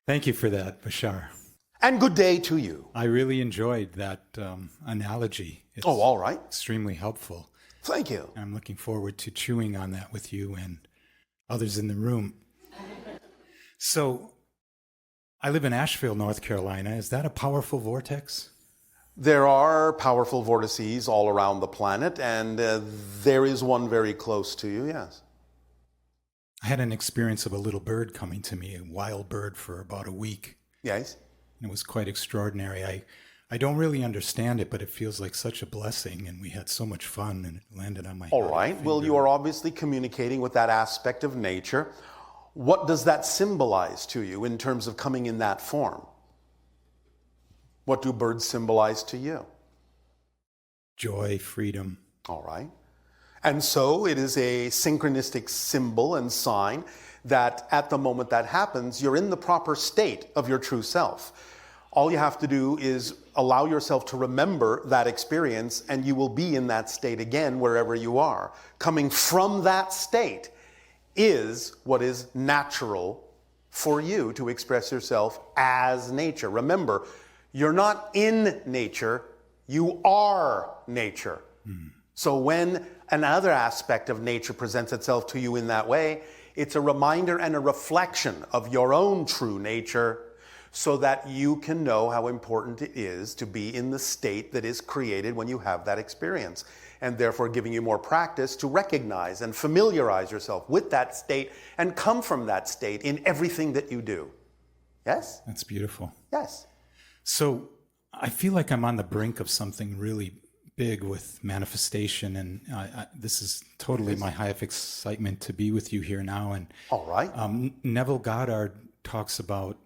Thank you for that, Bashar. And good day to you. I really enjoyed that analogy. It's all right. extremely helpful. Thank you. I'm looking forward to chewing on that with you and others in the room. So, I live in Asheville, North Carolina. Is that a powerful vortex? There are powerful vortices all around the planet, and there is one very close to you, yes. I had an experience of a little bird coming to me, a wild bird, for about a week. Yes. It was quite extraordinary. I don't really understand it, but it feels like such a blessing, and we had so much fun, and it landed on my All right. Well, you are obviously communicating with that aspect of nature. What does that symbolize to you in terms of coming in that form? What do birds symbolize to you? Joy, freedom. All right. And so it is a synchronistic symbol and sign that at the moment that happens, you're in the proper state of your true self. All you have to do is allow yourself to remember that experience, and you will be in that state again wherever you are. Coming from that state is what is natural for you to express yourself as nature. Remember, you're not in nature, you are nature. So when another aspect of nature presents itself to you in that way, it's a reminder and a reflection of your own true nature, so that you can know how important it is to be in the state that is created when you have that experience, and therefore giving you more practice to recognize and familiarize yourself with that state and come from that state in everything that you do. Yes? That's beautiful. Yes. So I feel like I'm on the brink of something really big with manifestation, and this is totally my hive excitement to be with you here now. And all right. Neville Goddard talks about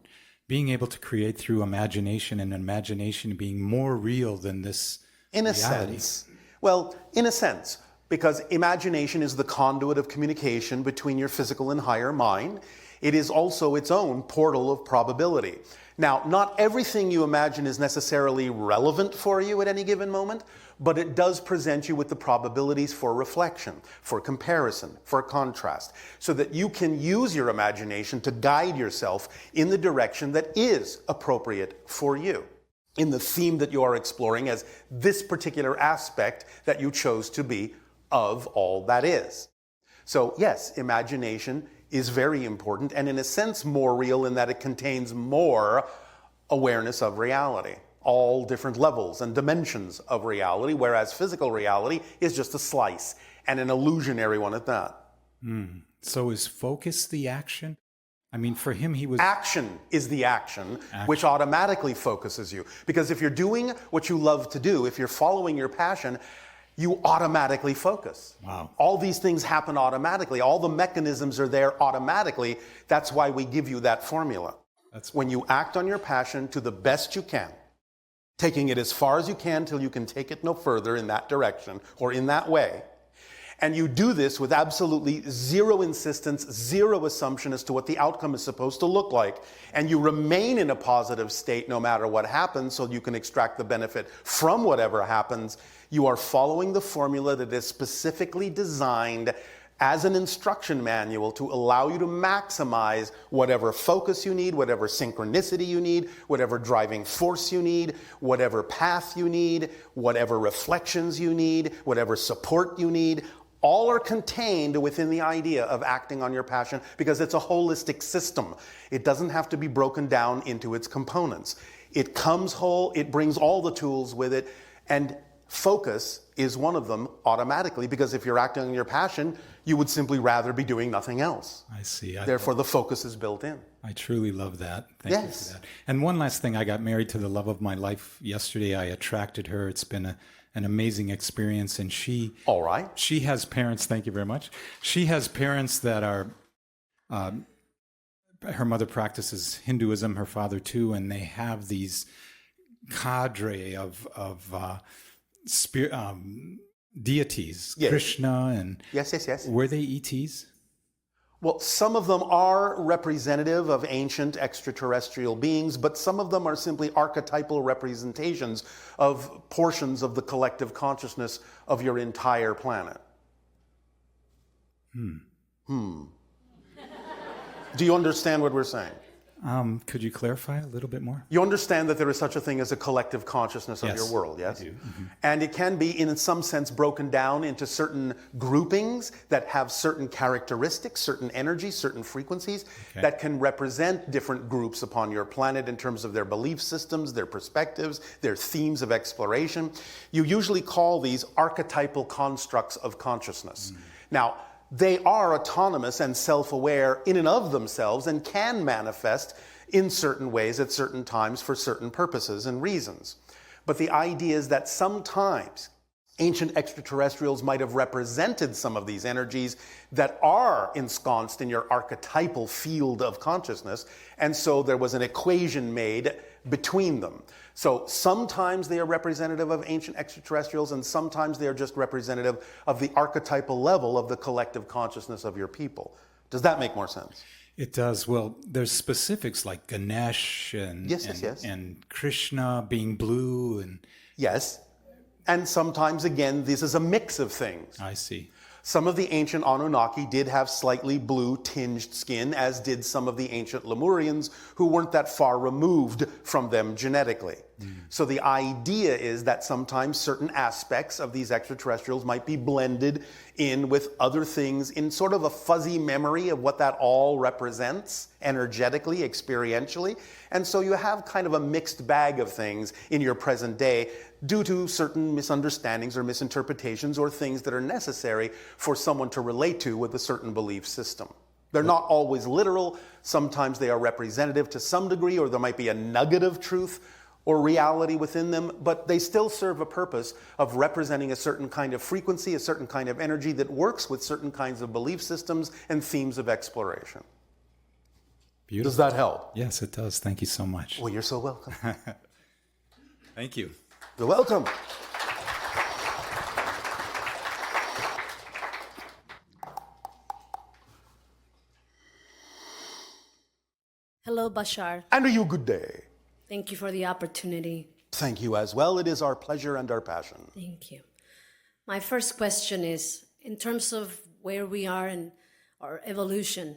being able to create through imagination, and imagination being more real than this in a reality. Sense. Well, in a sense, because imagination is the conduit of communication between your physical and higher mind. It is also its own portal of probability. Now, not everything you imagine is necessarily relevant for you at any given moment, but it does present you with the probabilities for reflection, for comparison, for contrast, so that you can use your imagination to guide yourself in the direction that is appropriate for you, in the theme that you are exploring as this particular aspect that you chose to be of all that is. So yes, imagination is very important, and in a sense more real in that it contains more awareness of reality, all different levels and dimensions of reality, whereas physical reality is just a slice, and an illusionary one at that. So is focus the action? I mean, for him, he was... Action is the action, which automatically focuses you. Because if you're doing what you love to do, if you're following your passion, you automatically focus. Wow. All these things happen automatically. All the mechanisms are there automatically. That's why we give you that formula. That's when you act on your passion to the best you can, taking it as far as you can till you can take it no further in that direction or in that way. And you do this with absolutely zero insistence, zero assumption as to what the outcome is supposed to look like. And you remain in a positive state no matter what happens, so you can extract the benefit from whatever happens. You are following the formula that is specifically designed as an instruction manual to allow you to maximize whatever focus you need, whatever synchronicity you need, whatever driving force you need, whatever path you need, whatever reflections you need, whatever support you need. All are contained within the idea of acting on your passion, because it's a holistic system. It doesn't have to be broken down into its components. It comes whole, it brings all the tools with it, and focus is one of them automatically, because if you're acting on your passion, you would simply rather be doing nothing else. I see. Therefore, the focus is built in. I truly love that. Thank you for that. And one last thing, I got married to the love of my life yesterday. I attracted her. It's been an amazing experience. And she has parents, thank you very much. She has parents that are, her mother practices Hinduism, her father too, and they have these cadre of deities, Krishna and... Yes. Were they ETs? Well, some of them are representative of ancient extraterrestrial beings, but some of them are simply archetypal representations of portions of the collective consciousness of your entire planet. Do you understand what we're saying? Could you clarify a little bit more? You understand that there is such a thing as a collective consciousness of your world, yes? I do. Mm-hmm. And it can be, in some sense, broken down into certain groupings that have certain characteristics, certain energies, certain frequencies that can represent different groups upon your planet in terms of their belief systems, their perspectives, their themes of exploration. You usually call these archetypal constructs of consciousness. Now, they are autonomous and self-aware in and of themselves and can manifest in certain ways at certain times for certain purposes and reasons. But the idea is that sometimes ancient extraterrestrials might have represented some of these energies that are ensconced in your archetypal field of consciousness, and so there was an equation made between them. So sometimes they are representative of ancient extraterrestrials, and sometimes they are just representative of the archetypal level of the collective consciousness of your people. Does that make more sense? It does. Well, there's specifics like Ganesh and, and Krishna being blue. And yes. And sometimes, again, this is a mix of things. I see. Some of the ancient Anunnaki did have slightly blue-tinged skin, as did some of the ancient Lemurians, who weren't that far removed from them genetically. So the idea is that sometimes certain aspects of these extraterrestrials might be blended in with other things in sort of a fuzzy memory of what that all represents energetically, experientially. And so you have kind of a mixed bag of things in your present day due to certain misunderstandings or misinterpretations or things that are necessary for someone to relate to with a certain belief system. They're not always literal. Sometimes they are representative to some degree, or there might be a nugget of truth or reality within them, but they still serve a purpose of representing a certain kind of frequency, a certain kind of energy that works with certain kinds of belief systems and themes of exploration. Beautiful. Does that help? Yes, it does. Thank you so much. Well, you're so welcome. Thank you. You're welcome. Hello, Bashar. And you good day. Thank you for the opportunity. Thank you as well. It is our pleasure and our passion. Thank you. My first question is, in terms of where we are in our evolution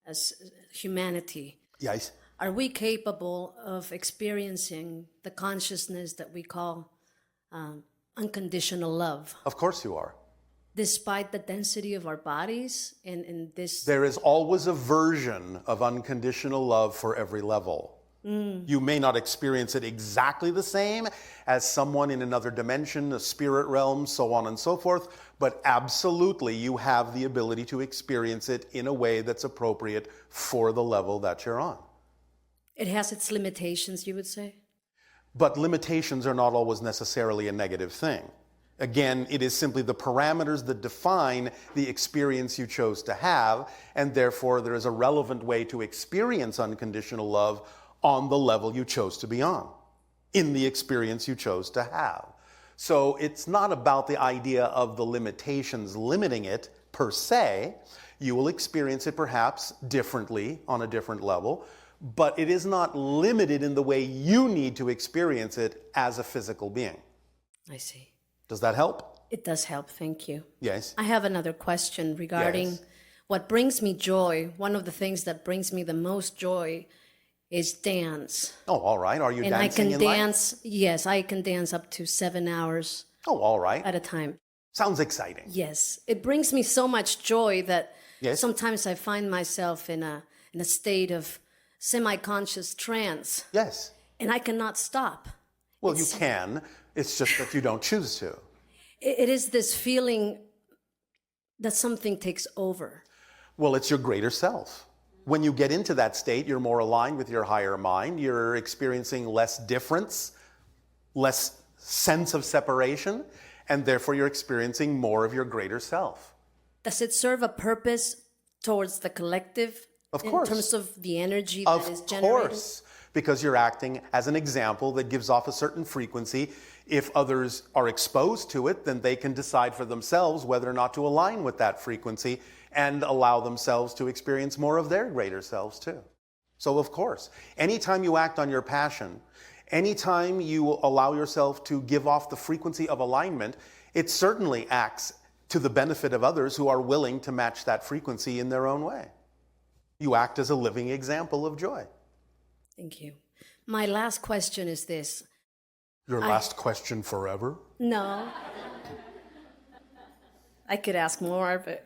as humanity, yes, are we capable of experiencing the consciousness that we call unconditional love? Of course you are. Despite the density of our bodies in this... There is always a version of unconditional love for every level. You may not experience it exactly the same as someone in another dimension, a spirit realm, so on and so forth, but absolutely you have the ability to experience it in a way that's appropriate for the level that you're on. It has its limitations, you would say? But limitations are not always necessarily a negative thing. Again, it is simply the parameters that define the experience you chose to have, and therefore there is a relevant way to experience unconditional love on the level you chose to be on, in the experience you chose to have. So it's not about the idea of the limitations limiting it per se. You will experience it perhaps differently on a different level, but it is not limited in the way you need to experience it as a physical being. I see. Does that help? It does help, thank you. Yes. I have another question regarding what brings me joy. One of the things that brings me the most joy is dance. Oh, all right. Are you and dancing I can dance, yes, I can dance up to 7 hours all right. at a time. Sounds exciting. Yes. It brings me so much joy that sometimes I find myself in a state of semi-conscious trance. Yes. And I cannot stop. Well, you can. It's just that you don't choose to. It is this feeling that something takes over. Well, it's your greater self. When you get into that state, you're more aligned with your higher mind. You're experiencing less difference, less sense of separation, and therefore you're experiencing more of your greater self. Does it serve a purpose towards the collective? Of course. In terms of the energy that is generated? Of course, because you're acting as an example that gives off a certain frequency. If others are exposed to it, then they can decide for themselves whether or not to align with that frequency and allow themselves to experience more of their greater selves too. So of course, anytime you act on your passion, anytime you allow yourself to give off the frequency of alignment, it certainly acts to the benefit of others who are willing to match that frequency in their own way. You act as a living example of joy. Thank you. My last question is this. Your last question forever? No. I could ask more, but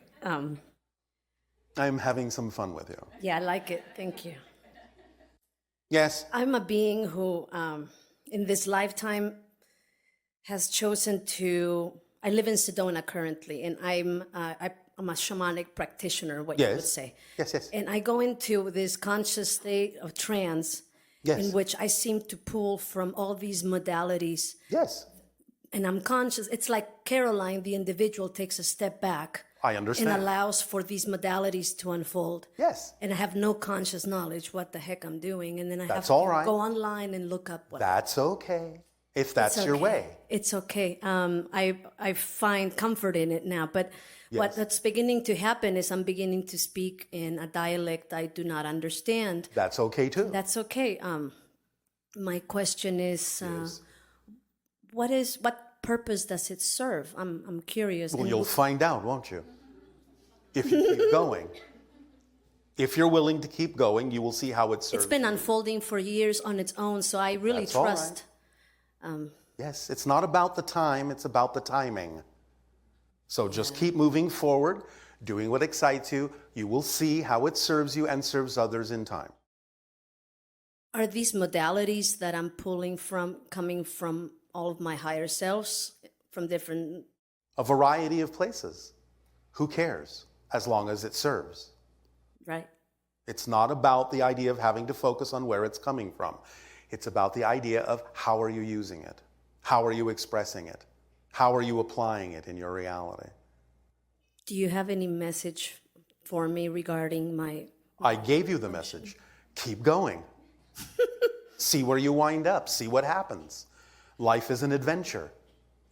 I'm having some fun with you. yeah, I like it. Thank you. Yes? I'm a being who, in this lifetime, has chosen to. I live in Sedona currently, and I'm a shamanic practitioner, what you would say. Yes, yes. And I go into this conscious state of trance, in which I seem to pull from all these modalities. Yes. And I'm conscious. It's like Caroline, the individual, takes a step back. I understand. And allows for these modalities to unfold. Yes. And I have no conscious knowledge what the heck I'm doing. And then I have That's all to right. go online and look up what. That's okay. If that's It's your okay. way. It's okay. I find comfort in it now. But what's beginning to happen is I'm beginning to speak in a dialect I do not understand. That's okay too. That's okay. My question is, what purpose does it serve? I'm curious. Well, you'll find out, won't you? If you keep going. If you're willing to keep going, you will see how it serves. It's been you. unfolding for years on its own, so I really That's all trust. right. Yes, it's not about the time, it's about the timing. So just keep moving forward, doing what excites you. You will see how it serves you and serves others in time. Are these modalities that I'm pulling from coming from all of my higher selves, from different... A variety of places. Who cares, as long as it serves? Right. It's not about the idea of having to focus on where it's coming from. It's about the idea of how are you using it? How are you expressing it? How are you applying it in your reality? Do you have any message for me regarding my... I gave you the message. Keep going. See where you wind up. See what happens. Life is an adventure.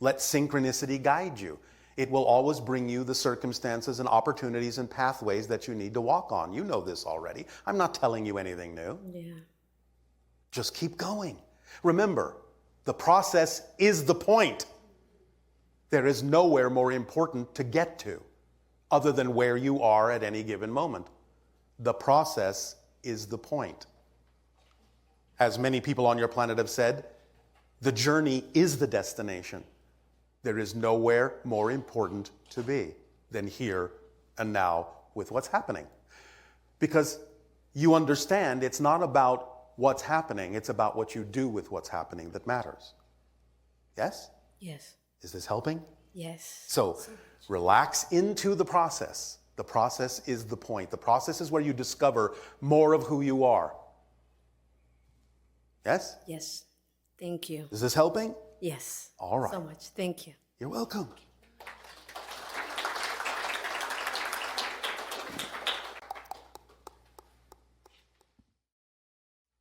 Let synchronicity guide you. It will always bring you the circumstances and opportunities and pathways that you need to walk on. You know this already. I'm not telling you anything new. Yeah. Just keep going. Remember, the process is the point. There is nowhere more important to get to other than where you are at any given moment. The process is the point. As many people on your planet have said, the journey is the destination. There is nowhere more important to be than here and now with what's happening. Because you understand it's not about what's happening, it's about what you do with what's happening that matters. Yes? Yes. Is this helping? Yes. So relax into the process. The process is the point. The process is where you discover more of who you are. Yes? Yes. Thank you. Is this helping? Yes. All right. So much. Thank you. You're welcome.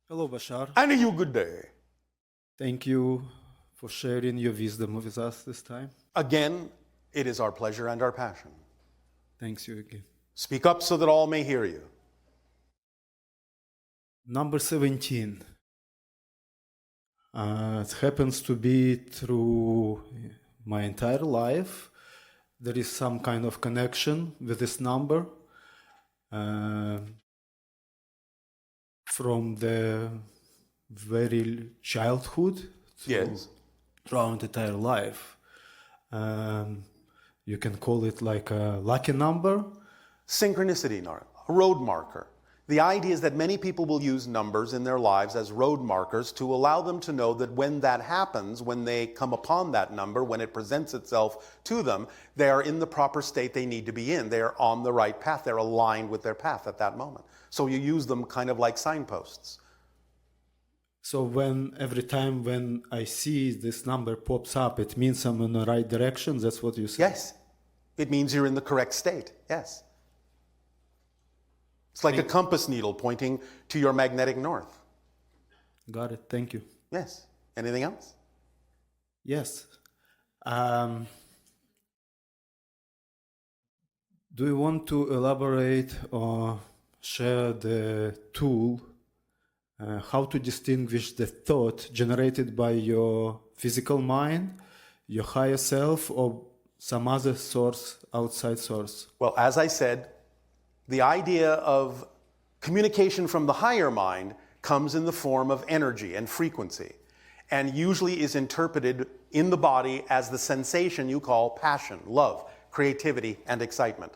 Hello, Bashar. And you good day. Thank you for sharing your wisdom with us this time. Again, it is our pleasure and our passion. Thanks you again. Speak up so that all may hear you. Number 17. It happens to be through my entire life. There is some kind of connection with this number from the very childhood throughout entire life. You can call it like a lucky number. Synchronicity, a road marker. The idea is that many people will use numbers in their lives as road markers to allow them to know that when that happens, when they come upon that number, when it presents itself to them, they are in the proper state they need to be in. They are on the right path. They're aligned with their path at that moment. So you use them kind of like signposts. So every time when I see this number pops up, it means I'm in the right direction? That's what you say? Yes. It means you're in the correct state. Yes. It's like a compass needle pointing to your magnetic north. Got it. Thank you. Yes. Anything else? Yes. Do you want to elaborate or share the tool, how to distinguish the thought generated by your physical mind, your higher self, or some other source, outside source? Well, as I said, the idea of communication from the higher mind comes in the form of energy and frequency, and usually is interpreted in the body as the sensation you call passion, love, creativity, and excitement.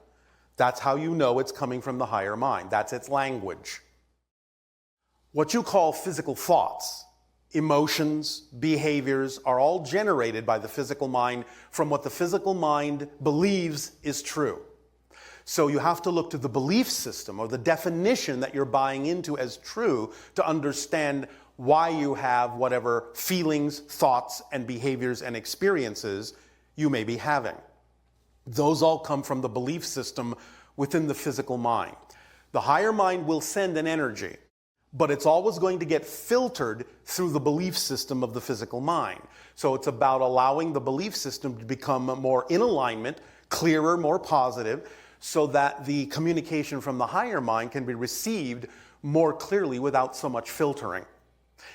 That's how you know it's coming from the higher mind. That's its language. What you call physical thoughts, emotions, behaviors are all generated by the physical mind from what the physical mind believes is true. So you have to look to the belief system or the definition that you're buying into as true to understand why you have whatever feelings, thoughts, and behaviors and experiences you may be having. Those all come from the belief system within the physical mind. The higher mind will send an energy, but it's always going to get filtered through the belief system of the physical mind. So it's about allowing the belief system to become more in alignment, clearer, more positive, so that the communication from the higher mind can be received more clearly without so much filtering.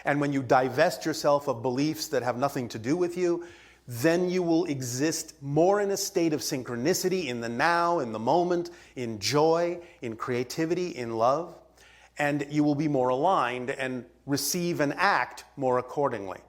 And when you divest yourself of beliefs that have nothing to do with you, then you will exist more in a state of synchronicity in the now, in the moment, in joy, in creativity, in love, and you will be more aligned and receive and act more accordingly.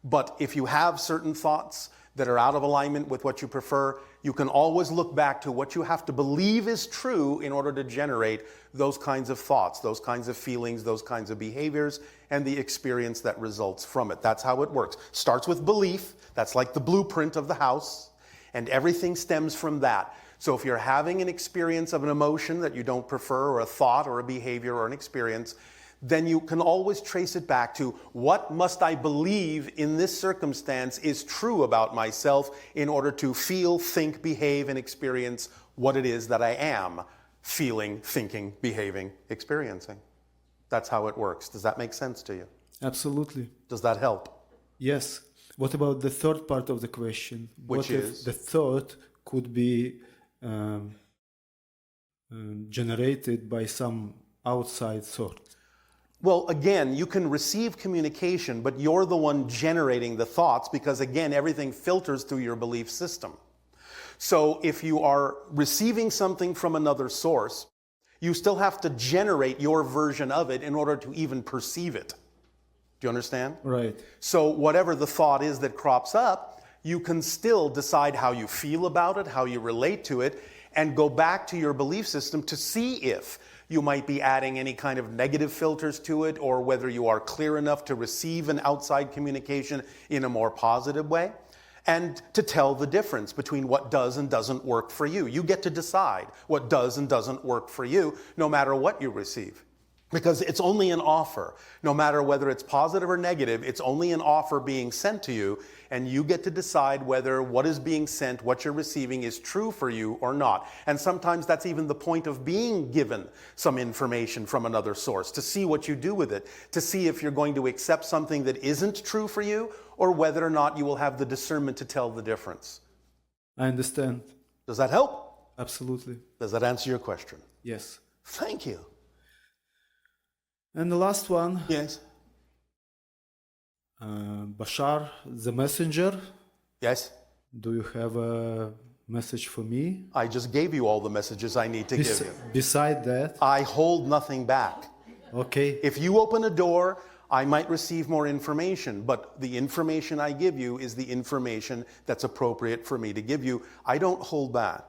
But if you have certain thoughts that are out of alignment with what you prefer, you can always look back to what you have to believe is true in order to generate those kinds of thoughts, those kinds of feelings, those kinds of behaviors, and the experience that results from it. That's how it works. Starts with belief. That's like the blueprint of the house, and everything stems from that. So if you're having an experience of an emotion that you don't prefer, or a thought, or a behavior, or an experience, then you can always trace it back to what must I believe in this circumstance is true about myself in order to feel, think, behave, and experience what it is that I am feeling, thinking, behaving, experiencing. That's how it works. Does that make sense to you? Absolutely. Does that help? Yes. What about the third part of the question? Which what is? If the thought could be generated by some outside source? Well, again, you can receive communication, but you're the one generating the thoughts because, again, everything filters through your belief system. So if you are receiving something from another source, you still have to generate your version of it in order to even perceive it. Do you understand? Right. So whatever the thought is that crops up, you can still decide how you feel about it, how you relate to it, and go back to your belief system to see if you might be adding any kind of negative filters to it, or whether you are clear enough to receive an outside communication in a more positive way, and to tell the difference between what does and doesn't work for you. You get to decide what does and doesn't work for you, no matter what you receive. Because it's only an offer. No matter whether it's positive or negative, it's only an offer being sent to you, and you get to decide whether what is being sent, what you're receiving, is true for you or not. And sometimes that's even the point of being given some information from another source, to see what you do with it, to see if you're going to accept something that isn't true for you, or whether or not you will have the discernment to tell the difference. I understand. Does that help? Absolutely. Does that answer your question? Yes. Thank you. And the last one. Yes. Bashar, the messenger. Yes. Do you have a message for me? I just gave you all the messages I need to give you. Beside that? I hold nothing back. Okay. If you open a door, I might receive more information, but the information I give you is the information that's appropriate for me to give you. I don't hold back.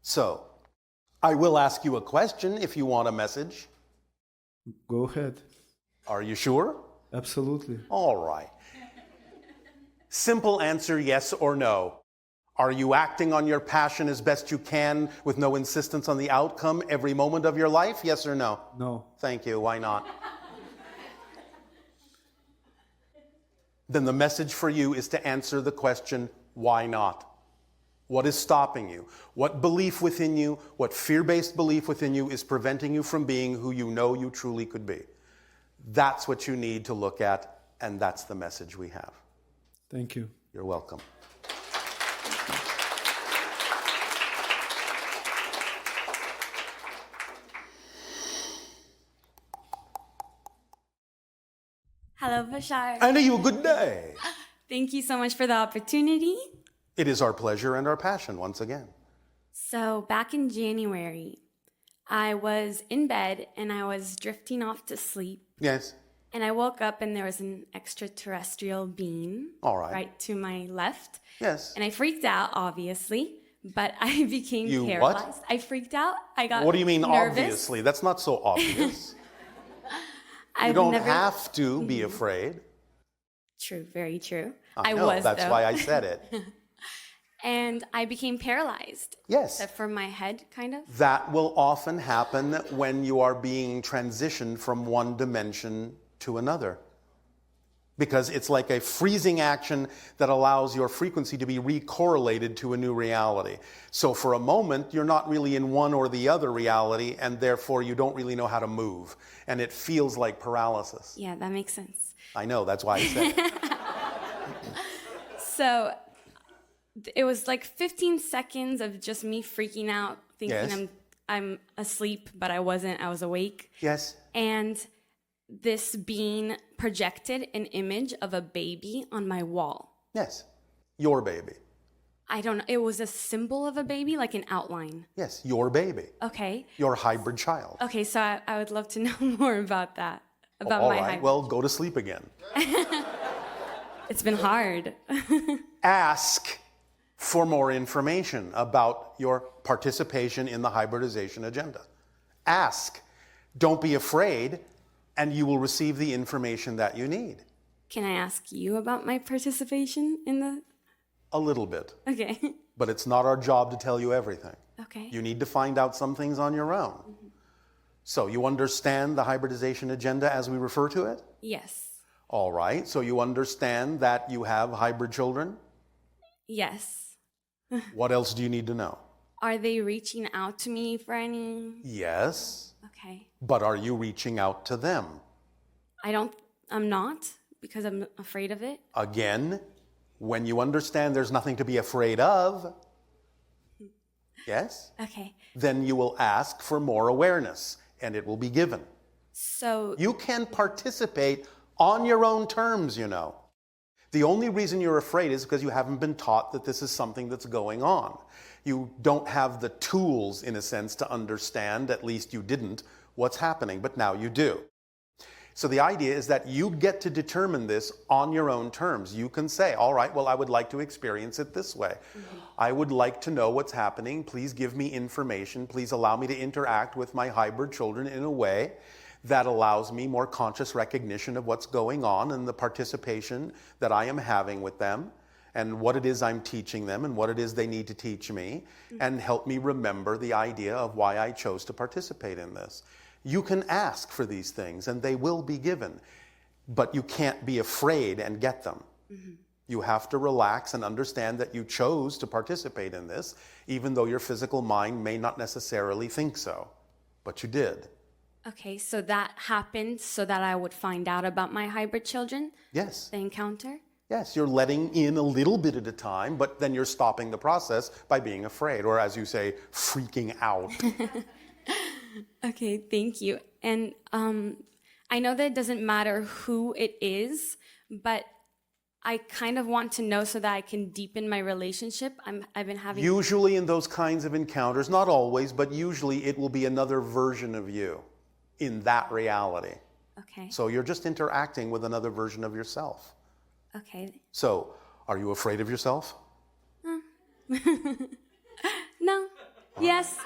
So, I will ask you a question if you want a message. Go ahead. Are you sure? Absolutely. All right. Simple answer, yes or no. Are you acting on your passion as best you can with no insistence on the outcome every moment of your life? Yes or no? No. Thank you. Why not? Then the message for you is to answer the question, why not? What is stopping you? What belief within you, what fear-based belief within you is preventing you from being who you know you truly could be? That's what you need to look at, and that's the message we have. Thank you. You're welcome. Hello, Bashar. And you, good day. Thank you so much for the opportunity. It is our pleasure and our passion once again. So back in January, I was in bed and I was drifting off to sleep. Yes. And I woke up and there was an extraterrestrial being right to my left. Yes. And I freaked out, obviously, but I became paralyzed. What? I freaked out. I got What do you mean, nervous. obviously? That's not so obvious. You don't have to be afraid. True, very true. I know, that's why I said it. And I became paralyzed. Yes. Except for my head, kind of. That will often happen when you are being transitioned from one dimension to another. Because it's like a freezing action that allows your frequency to be recorrelated to a new reality. So for a moment, you're not really in one or the other reality, and therefore you don't really know how to move. And it feels like paralysis. Yeah, that makes sense. I know, that's why I said it. So it was like 15 seconds of just me freaking out, thinking I'm asleep, but I wasn't. I was awake. Yes. And this being projected an image of a baby on my wall. Yes. Your baby. I don't know. It was a symbol of a baby, like an outline. Yes, your baby. Okay. Your hybrid child. Okay, so I would love to know more about that. About all my right, hybrid. well, go to sleep again. It's been hard. Ask for more information about your participation in the hybridization agenda. Ask. Don't be afraid, and you will receive the information that you need. Can I ask you about my participation in the... A little bit. Okay. But it's not our job to tell you everything. Okay. You need to find out some things on your own. Mm-hmm. So you understand the hybridization agenda as we refer to it? Yes. All right. So you understand that you have hybrid children? Yes. What else do you need to know? Are they reaching out to me for any... Yes. Okay. But are you reaching out to them? I'm not, because I'm afraid of it. Again, when you understand there's nothing to be afraid of, yes? Okay. Then you will ask for more awareness, and it will be given. So... You can participate on your own terms, you know. The only reason you're afraid is because you haven't been taught that this is something that's going on. You don't have the tools, in a sense, to understand, at least you didn't, what's happening, but now you do. So the idea is that you get to determine this on your own terms. You can say, all right, well, I would like to experience it this way. Mm-hmm. I would like to know what's happening. Please give me information. Please allow me to interact with my hybrid children in a way that allows me more conscious recognition of what's going on and the participation that I am having with them and what it is I'm teaching them and what it is they need to teach me, and help me remember the idea of why I chose to participate in this. You can ask for these things and they will be given, but you can't be afraid and get them. Mm-hmm. You have to relax and understand that you chose to participate in this, even though your physical mind may not necessarily think so, but you did. Okay, so that happened so that I would find out about my hybrid children? Yes. The encounter? Yes, you're letting in a little bit at a time, but then you're stopping the process by being afraid, or as you say, freaking out. Okay, thank you. And I know that it doesn't matter who it is, but I kind of want to know so that I can deepen my relationship. I've been having... Usually in those kinds of encounters, not always, but usually it will be another version of you in that reality. Okay. So you're just interacting with another version of yourself. Okay. So, are you afraid of yourself? No. Yes.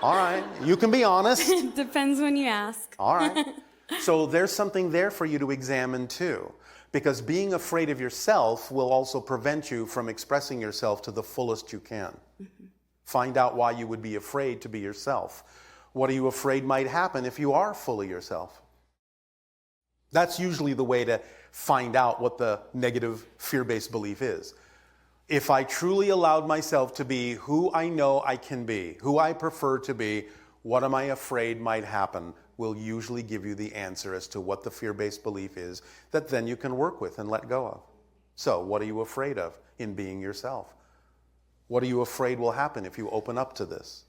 All right. You can be honest. It depends when you ask. All right. So there's something there for you to examine too. Because being afraid of yourself will also prevent you from expressing yourself to the fullest you can. Mm-hmm. Find out why you would be afraid to be yourself. What are you afraid might happen if you are fully yourself? That's usually the way to find out what the negative fear-based belief is. If I truly allowed myself to be who I know I can be, who I prefer to be, what am I afraid might happen, will usually give you the answer as to what the fear-based belief is that then you can work with and let go of. So, what are you afraid of in being yourself? What are you afraid will happen if you open up to this?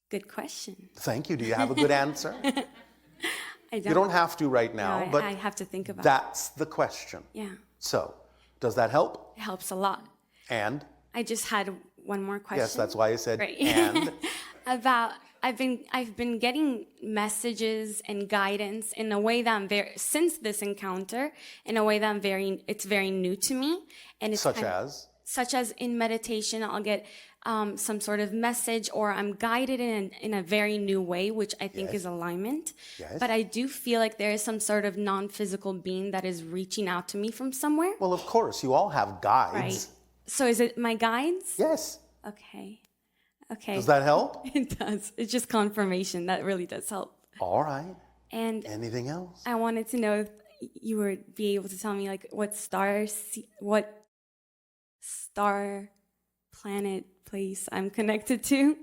Good question. Thank you. Do you have a good answer? I don't. You don't have to right now, No, but I have to think about that's the question. Yeah. So, does that help? It helps a lot. And? I just had one more question. Yes, that's why I said Great. and. I've been getting messages and guidance in a way that I'm since this encounter, in a way that it's very new to me. And it's such as in meditation, I'll get some sort of message, or I'm guided in a very new way, which I think is alignment. Yes. But I do feel like there is some sort of non-physical being that is reaching out to me from somewhere. Well, of course, you all have guides. Right. So is it my guides? Yes. Okay. Okay. Does that help? It does. It's just confirmation. That really does help. All right. And anything else? I wanted to know if you would be able to tell me like what star, planet, place I'm connected to.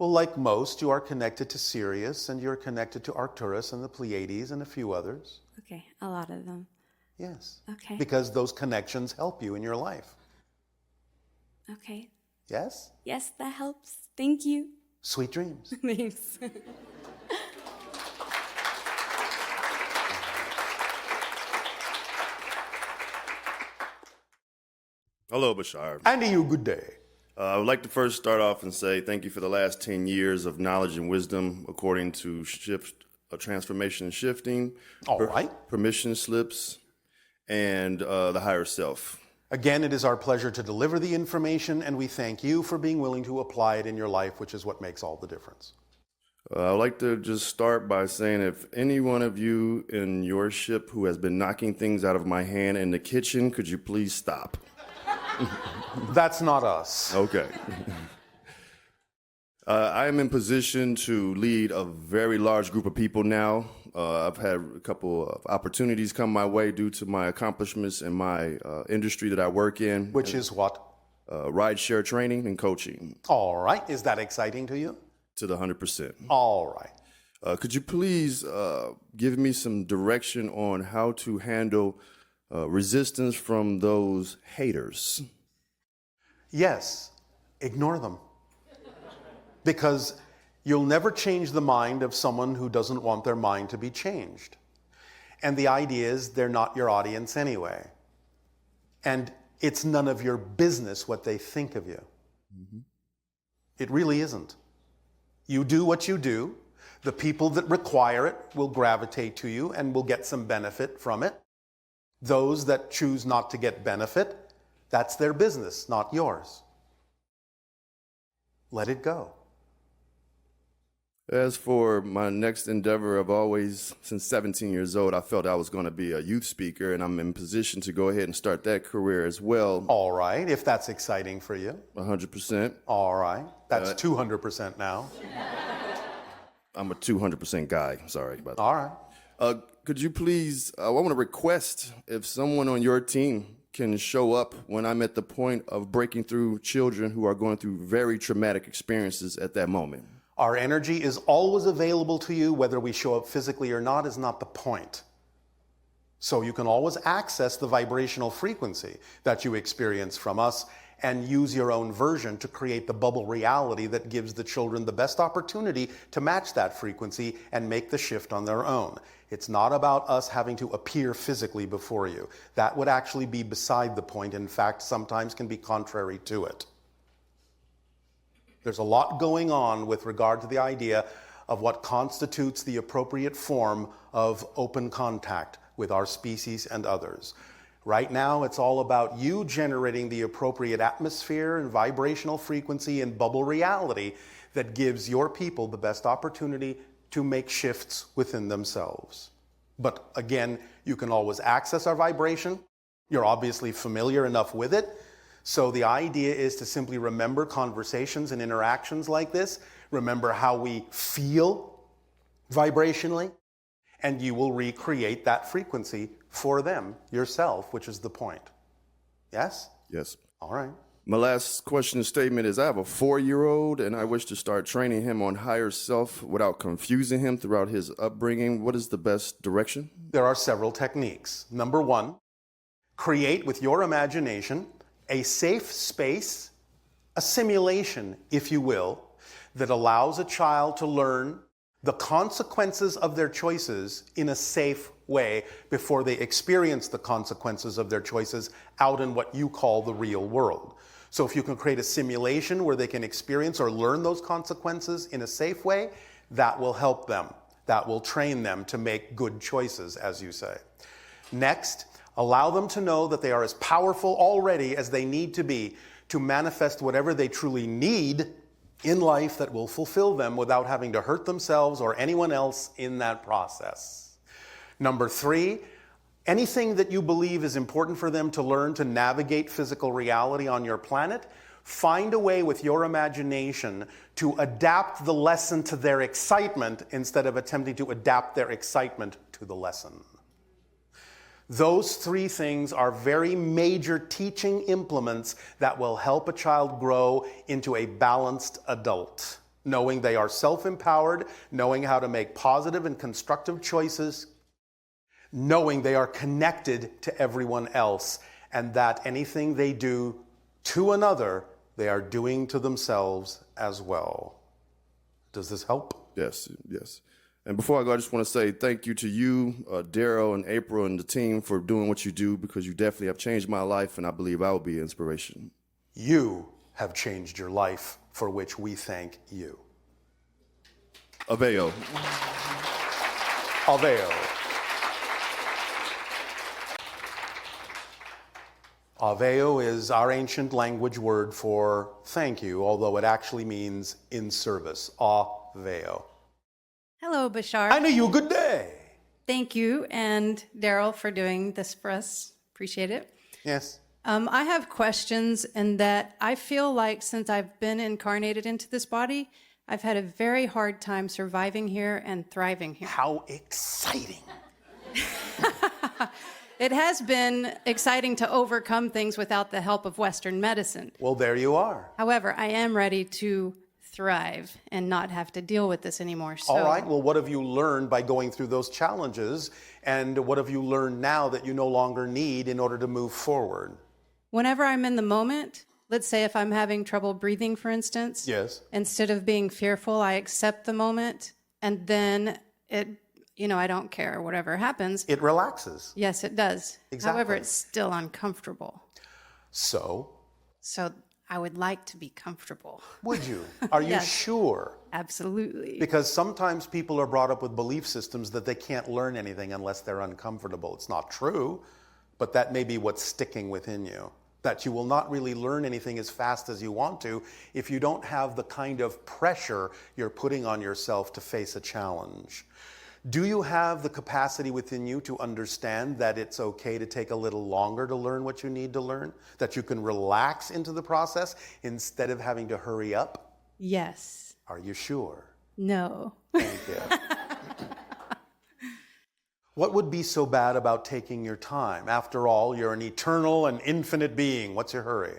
Well, like most, you are connected to Sirius, and you're connected to Arcturus and the Pleiades and a few others. Okay, a lot of them. Yes. Okay. Because those connections help you in your life. Okay. Yes? Yes, that helps. Thank you. Sweet dreams. Thanks. Hello, Bashar. And to you, good day. I would like to first start off and say thank you for the last 10 years of knowledge and wisdom according to transformation and shifting, all right, permission slips, and the higher self. Again, it is our pleasure to deliver the information, and we thank you for being willing to apply it in your life, which is what makes all the difference. I'd like to just start by saying if any one of you in your ship who has been knocking things out of my hand in the kitchen, could you please stop? That's not us. Okay. I am in position to lead a very large group of people now. I've had a couple of opportunities come my way due to my accomplishments in my industry that I work in. Which is what? Rideshare training and coaching. All right. Is that exciting to you? To the 100%. All right. Could you please give me some direction on how to handle resistance from those haters? Yes. Ignore them. Because you'll never change the mind of someone who doesn't want their mind to be changed. And the idea is they're not your audience anyway. And it's none of your business what they think of you. Mm-hmm. It really isn't. You do what you do. The people that require it will gravitate to you and will get some benefit from it. Those that choose not to get benefit, that's their business, not yours. Let it go. As for my next endeavor, I've always, since 17 years old, I felt I was going to be a youth speaker, and I'm in position to go ahead and start that career as well. All right, if that's exciting for you. 100%. All right, that's 200% now. I'm a 200% guy, sorry about that. All right. Could you please, I want to request if someone on your team can show up when I'm at the point of breaking through children who are going through very traumatic experiences at that moment. Our energy is always available to you. Whether we show up physically or not is not the point. So you can always access the vibrational frequency that you experience from us and use your own version to create the bubble reality that gives the children the best opportunity to match that frequency and make the shift on their own. It's not about us having to appear physically before you. That would actually be beside the point. In fact, sometimes can be contrary to it. There's a lot going on with regard to the idea of what constitutes the appropriate form of open contact with our species and others. Right now, it's all about you generating the appropriate atmosphere and vibrational frequency and bubble reality that gives your people the best opportunity to make shifts within themselves. But again, you can always access our vibration. You're obviously familiar enough with it. So the idea is to simply remember conversations and interactions like this. Remember how we feel vibrationally, and you will recreate that frequency for them yourself, which is the point. Yes? Yes. All right. My last question and statement is I have a 4-year-old and I wish to start training him on higher self without confusing him throughout his upbringing. What is the best direction? There are several techniques. Number one, create with your imagination a safe space, a simulation, if you will, that allows a child to learn the consequences of their choices in a safe way before they experience the consequences of their choices out in what you call the real world. So if you can create a simulation where they can experience or learn those consequences in a safe way, that will help them. That will train them to make good choices, as you say. Next, allow them to know that they are as powerful already as they need to be to manifest whatever they truly need in life that will fulfill them without having to hurt themselves or anyone else in that process. Number 3, anything that you believe is important for them to learn to navigate physical reality on your planet, find a way with your imagination to adapt the lesson to their excitement instead of attempting to adapt their excitement to the lesson. Those 3 things are very major teaching implements that will help a child grow into a balanced adult, knowing they are self-empowered, knowing how to make positive and constructive choices, knowing they are connected to everyone else, and that anything they do to another, they are doing to themselves as well. Does this help? Yes, yes. And before I go, I just want to say thank you to you, Darryl and April and the team for doing what you do, because you definitely have changed my life, and I believe I will be an inspiration. You have changed your life, for which we thank you. Aveo. Aveo. Aveo is our ancient language word for thank you, although it actually means in service. Aveo. Hello, Bashar. I know you. Good day. Thank you, and Darryl, for doing this for us. Appreciate it. Yes. I have questions in that I feel like since I've been incarnated into this body, I've had a very hard time surviving here and thriving here. How exciting. It has been exciting to overcome things without the help of Western medicine. Well, there you are. However, I am ready to thrive and not have to deal with this anymore. So, all right. Well, what have you learned by going through those challenges? And what have you learned now that you no longer need in order to move forward? whenever I'm in the moment, let's say if I'm having trouble breathing, for instance, Yes. instead of being fearful, I accept the moment, and then I don't care, whatever happens. It relaxes. Yes, it does. Exactly. However, it's still uncomfortable. So I would like to be comfortable. would you? Are you Yes. sure? Absolutely. Because sometimes people are brought up with belief systems that they can't learn anything unless they're uncomfortable. It's not true, but that may be what's sticking within you. That you will not really learn anything as fast as you want to if you don't have the kind of pressure you're putting on yourself to face a challenge. Do you have the capacity within you to understand that it's okay to take a little longer to learn what you need to learn? That you can relax into the process instead of having to hurry up? Yes. Are you sure? No. Thank you. What would be so bad about taking your time? After all, you're an eternal and infinite being. What's your hurry?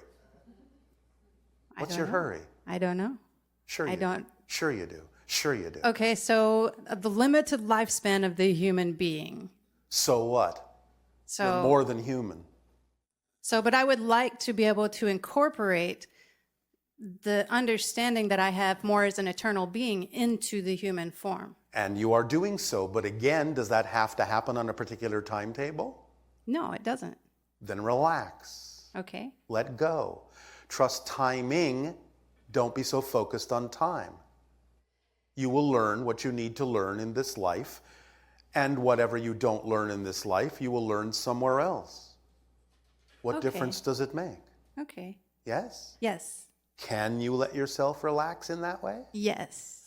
What's your hurry? I don't know. Sure you do. Sure you do. Sure you do. Okay, so the limited lifespan of the human being. So what? You're more than human. But I would like to be able to incorporate the understanding that I have more as an eternal being into the human form. And you are doing so, but again, does that have to happen on a particular timetable? No, it doesn't. Then relax. Okay. Let go. Trust timing. Don't be so focused on time. You will learn what you need to learn in this life, and whatever you don't learn in this life, you will learn somewhere else. What difference does it make? Okay. Yes? Yes. Can you let yourself relax in that way? Yes.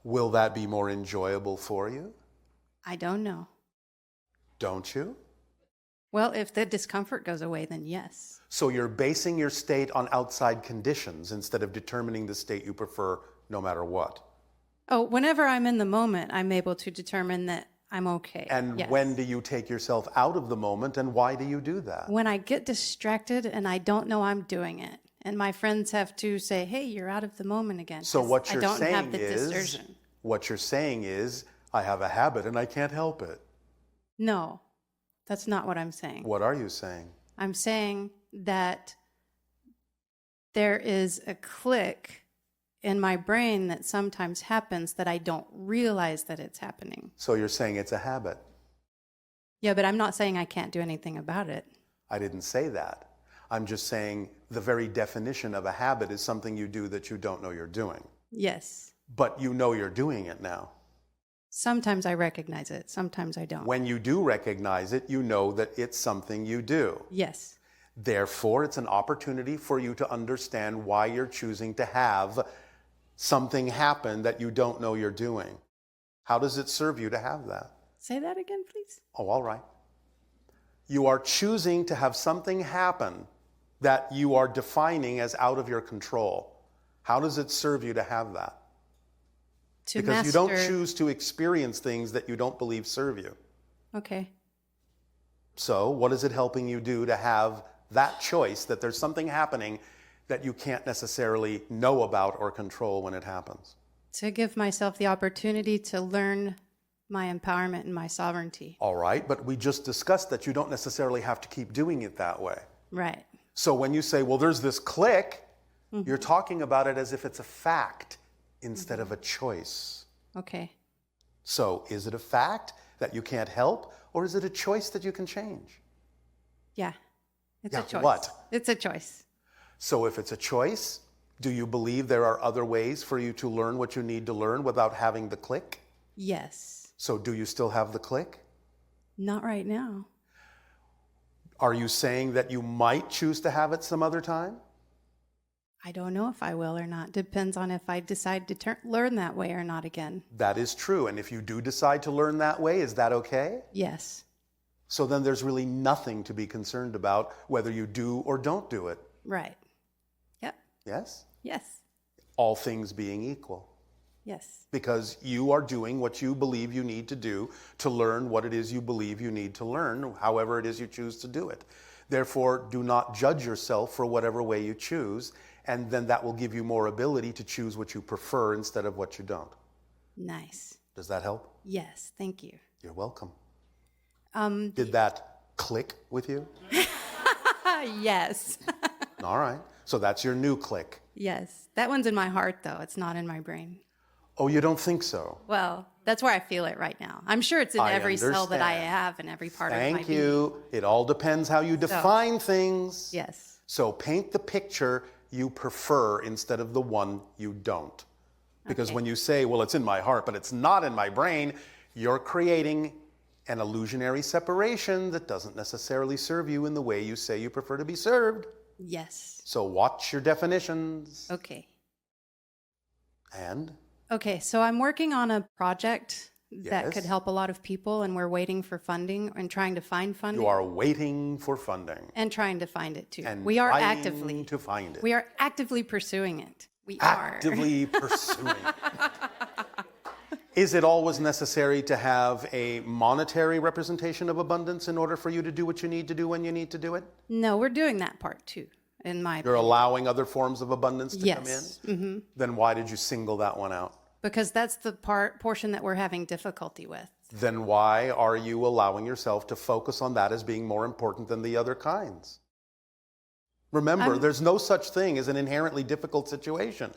Will that be more enjoyable for you? I don't know. Don't you? Well, if the discomfort goes away, then yes. So you're basing your state on outside conditions instead of determining the state you prefer no matter what. Oh, whenever I'm in the moment, I'm able to determine that I'm okay. And yes. when do you take yourself out of the moment, and why do you do that? When I get distracted and I don't know I'm doing it. And my friends have to say, hey, you're out of the moment again. So what you're I don't have saying the is, distortion. I have a habit and I can't help it. No, that's not what I'm saying. What are you saying? I'm saying that there is a click in my brain that sometimes happens that I don't realize that it's happening. So you're saying it's a habit. Yeah, but I'm not saying I can't do anything about it. I didn't say that. I'm just saying the very definition of a habit is something you do that you don't know you're doing. Yes. But you know you're doing it now. Sometimes I recognize it. Sometimes I don't. When you do recognize it, you know that it's something you do. Yes. Therefore, it's an opportunity for you to understand why you're choosing to have something happen that you don't know you're doing. How does it serve you to have that? Say that again, please. Oh, all right. You are choosing to have something happen that you are defining as out of your control. How does it serve you to have that? Because you don't choose to experience things that you don't believe serve you. Okay. So what is it helping you do to have that choice, that there's something happening that you can't necessarily know about or control when it happens? To give myself the opportunity to learn my empowerment and my sovereignty. All right, but we just discussed that you don't necessarily have to keep doing it that way. Right. So when you say, well, there's this click, you're talking about it as if it's a fact instead of a choice. Okay. So is it a fact that you can't help, or is it a choice that you can change? Yeah. It's Yeah, a choice. what? It's a choice. So if it's a choice, do you believe there are other ways for you to learn what you need to learn without having the click? Yes. So do you still have the click? Not right now. Are you saying that you might choose to have it some other time? I don't know if I will or not. Depends on if I decide to learn that way or not again. That is true. And if you do decide to learn that way, is that okay? Yes. So then there's really nothing to be concerned about whether you do or don't do it. Right. Yep. Yes? Yes. All things being equal. Yes. Because you are doing what you believe you need to do to learn what it is you believe you need to learn, however it is you choose to do it. Therefore, do not judge yourself for whatever way you choose, and then that will give you more ability to choose what you prefer instead of what you don't. Nice. Does that help? Yes. Thank you. You're welcome. Did that click with you? Yes. All right. So that's your new click. Yes. That one's in my heart, though. It's not in my brain. Oh, you don't think so? Well, that's where I feel it right now. I'm sure it's in every cell that I understand. have and every part of my being. Thank you. It all depends how you define things. Yes. So paint the picture you prefer instead of the one you don't. Because when you say, well, it's in my heart, but it's not in my brain, you're creating an illusionary separation that doesn't necessarily serve you in the way you say you prefer to be served. Yes. So watch your definitions. Okay. And? Okay, so I'm working on a project that Yes. could help a lot of people, and we're waiting for funding and trying to find funding. You are waiting for funding. And trying to find it too. And We are trying actively to find it. We are actively pursuing it. We Actively pursuing. Is it always necessary to have a monetary representation of abundance in order for you to do what you need to do when you need to do it? No, we're doing that part too, in my You're allowing other forms of abundance to come in? Yes. Mm-hmm. Then why did you single that one out? Because that's the portion that we're having difficulty with. Then why are you allowing yourself to focus on that as being more important than the other kinds? Remember, there's no such thing as an inherently difficult situation.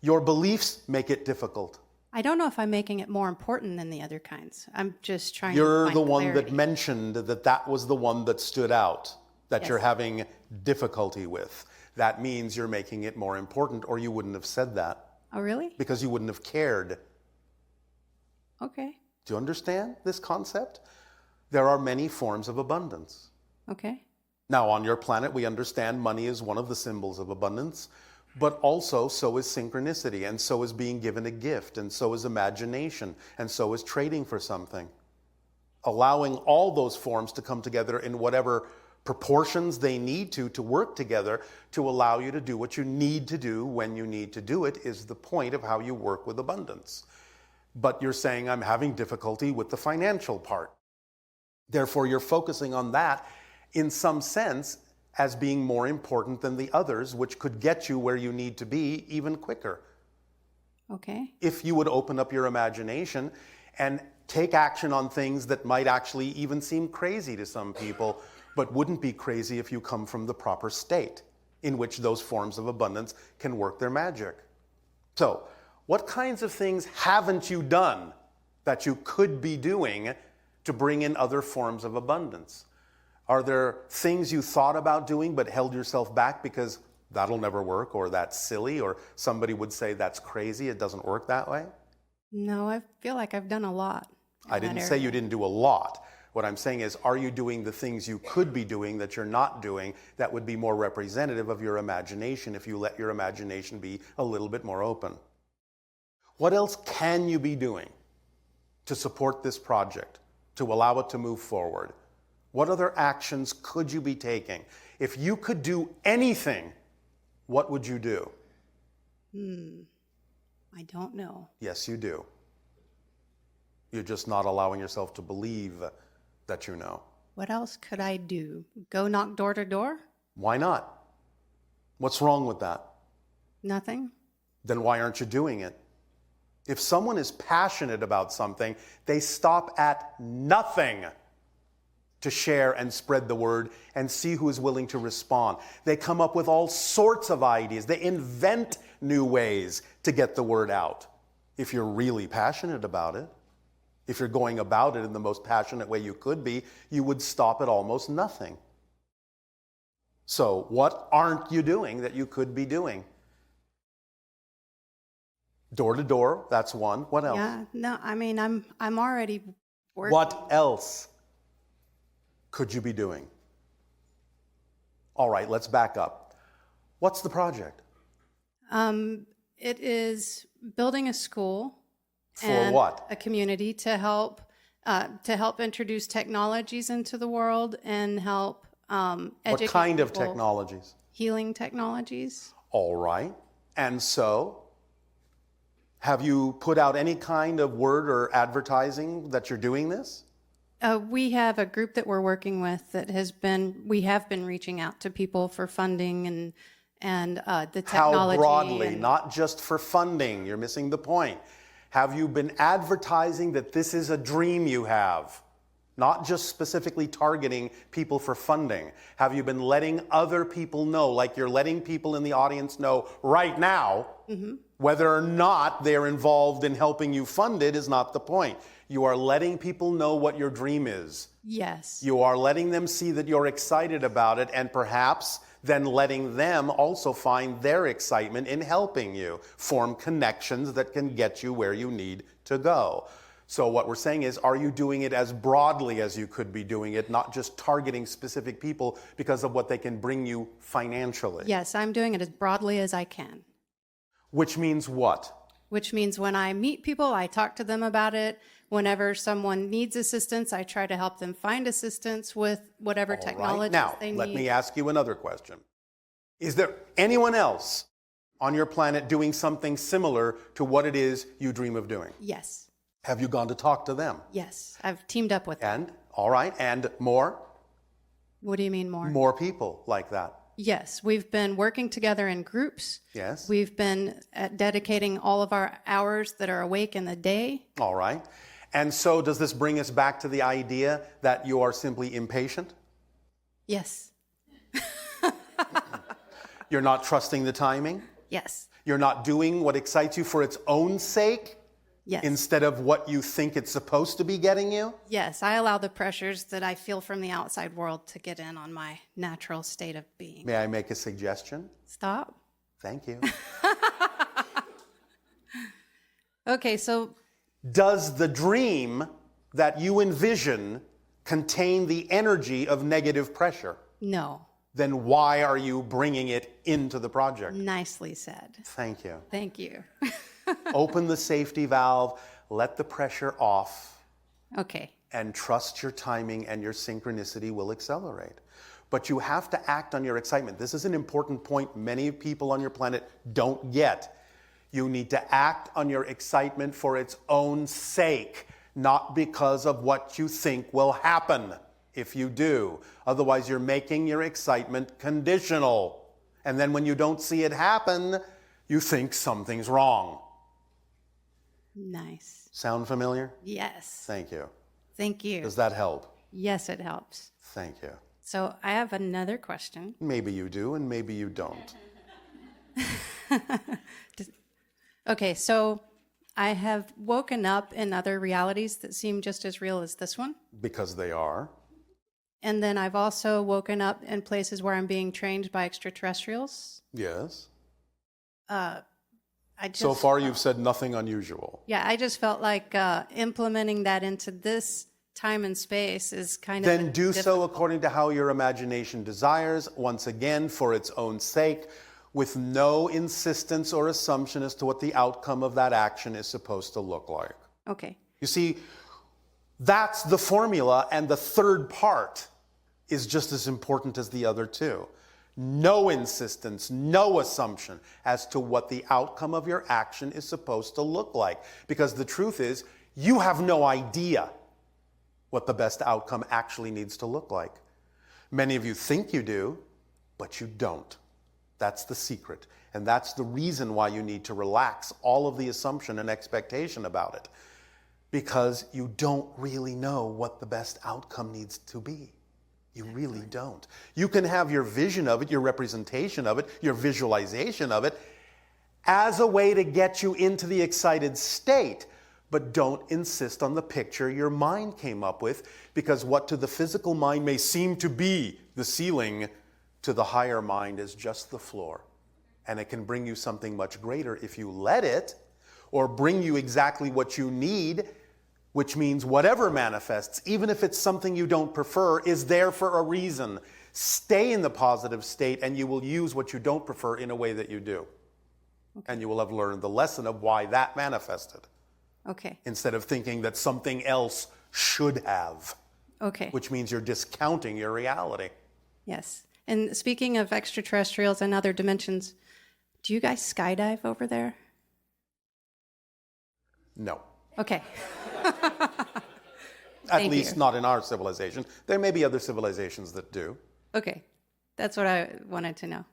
Your beliefs make it difficult. I don't know if I'm making it more important than the other kinds. I'm just trying You're to find the one clarity. that mentioned that that was the one that stood out, that Yes. you're having difficulty with. That means you're making it more important, or you wouldn't have said that, Oh, really? because you wouldn't have cared. Okay. Do you understand this concept? There are many forms of abundance. Okay. Now, on your planet, we understand money is one of the symbols of abundance, but also so is synchronicity, and so is being given a gift, and so is imagination, and so is trading for something. Allowing all those forms to come together in whatever proportions they need to work together to allow you to do what you need to do when you need to do it is the point of how you work with abundance. But you're saying, I'm having difficulty with the financial part. Therefore, you're focusing on that in some sense as being more important than the others, which could get you where you need to be even quicker. Okay. If you would open up your imagination and take action on things that might actually even seem crazy to some people, but wouldn't be crazy if you come from the proper state in which those forms of abundance can work their magic. So, what kinds of things haven't you done that you could be doing to bring in other forms of abundance? Are there things you thought about doing but held yourself back because that'll never work, or that's silly, or somebody would say that's crazy, it doesn't work that way? No, I feel like I've done a lot. I didn't say you didn't do a lot. What I'm saying is, are you doing the things you could be doing that you're not doing that would be more representative of your imagination if you let your imagination be a little bit more open? What else can you be doing to support this project, to allow it to move forward? What other actions could you be taking? If you could do anything, what would you do? I don't know. Yes, you do. You're just not allowing yourself to believe that you know. What else could I do? Go knock door to door? Why not? What's wrong with that? Nothing. Then why aren't you doing it? If someone is passionate about something, they stop at nothing to share and spread the word and see who is willing to respond. They come up with all sorts of ideas. They invent new ways to get the word out. If you're really passionate about it, if you're going about it in the most passionate way you could be, you would stop at almost nothing. So what aren't you doing that you could be doing? Door to door, that's one. What else? Yeah, no, I mean, I'm already working. What else could you be doing? All right, let's back up. What's the project? It is building a school. For and what? A community to help introduce technologies into the world and help educate What kind of people. technologies? Healing technologies. All right. And so, have you put out any kind of word or advertising that you're doing this? We have a group that we're working with that we have been reaching out to people for funding and the technology. How broadly? Not just for funding. You're missing the point. Have you been advertising that this is a dream you have? Not just specifically targeting people for funding. Have you been letting other people know, like you're letting people in the audience know right now, whether or not they're involved in helping you fund it is not the point. You are letting people know what your dream is. Yes. You are letting them see that you're excited about it, and perhaps then letting them also find their excitement in helping you form connections that can get you where you need to go. So what we're saying is, are you doing it as broadly as you could be doing it, not just targeting specific people because of what they can bring you financially? Yes, I'm doing it as broadly as I can. Which means what? Which means when I meet people, I talk to them about it. Whenever someone needs assistance, I try to help them find assistance with whatever technology they need. Now, let me ask you another question. Is there anyone else on your planet doing something similar to what it is you dream of doing? Yes. Have you gone to talk to them? Yes, I've teamed up with them. And, all right, and more? What do you mean more? More people like that. Yes, we've been working together in groups. Yes. We've been dedicating all of our hours that are awake in the day. All right. And so does this bring us back to the idea that you are simply impatient? Yes. You're not trusting the timing? Yes. You're not doing what excites you for its own sake? Yes. Instead of what you think it's supposed to be getting you? Yes, I allow the pressures that I feel from the outside world to get in on my natural state of being. May I make a suggestion? Stop. Thank you. Okay, so does the dream that you envision contain the energy of negative pressure? no. Then why are you bringing it into the project? Nicely said. Thank you. Thank you. Open the safety valve, let the pressure off, Okay. and trust your timing, and your synchronicity will accelerate. But you have to act on your excitement. This is an important point many people on your planet don't get. You need to act on your excitement for its own sake, not because of what you think will happen if you do. Otherwise, you're making your excitement conditional. And then when you don't see it happen, you think something's wrong. Nice. Sound familiar? Yes. Thank you. Thank you. Does that help? Yes, it helps. Thank you. So I have another question. Maybe you do, and maybe you don't. Okay, so I have woken up in other realities that seem just as real as this one. Because they are. And then I've also woken up in places where I'm being trained by extraterrestrials. Yes. So far, you've said nothing unusual. Yeah, I just felt like implementing that into this time and space is kind of... Then do so according to how your imagination desires, once again, for its own sake, with no insistence or assumption as to what the outcome of that action is supposed to look like. Okay. You see, that's the formula, and the third part is just as important as the other two. No insistence, no assumption as to what the outcome of your action is supposed to look like. Because the truth is, you have no idea what the best outcome actually needs to look like. Many of you think you do, but you don't. That's the secret. And that's the reason why you need to relax all of the assumption and expectation about it. Because you don't really know what the best outcome needs to be. You really don't. You can have your vision of it, your representation of it, your visualization of it as a way to get you into the excited state, but don't insist on the picture your mind came up with, because what to the physical mind may seem to be the ceiling, to the higher mind is just the floor. And it can bring you something much greater if you let it, or bring you exactly what you need, which means whatever manifests, even if it's something you don't prefer, is there for a reason. Stay in the positive state, and you will use what you don't prefer in a way that you do. Okay. And you will have learned the lesson of why that manifested. Okay. Instead of thinking that something else should have. Okay. Which means you're discounting your reality. Yes. And speaking of extraterrestrials and other dimensions, do you guys skydive over there? No. Okay. At least not in our civilization. There may be other civilizations that do. Okay. That's what I wanted to know.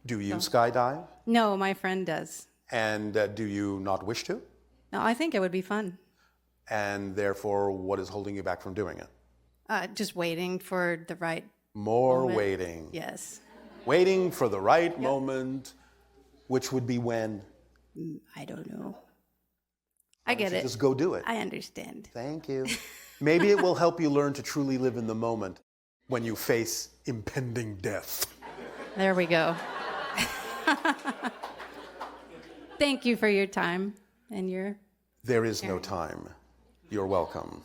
Do you skydive? No, my friend does. And do you not wish to? No, I think it would be fun. And therefore, what is holding you back from doing it? Just waiting for the right moment. Waiting. Yes. Waiting for the right moment, which would be when? I don't know. I get it. Just go do it. I understand. Thank you. Maybe it will help you learn to truly live in the moment when you face impending death. There we go. Thank you for your time and your... There is no time. You're welcome.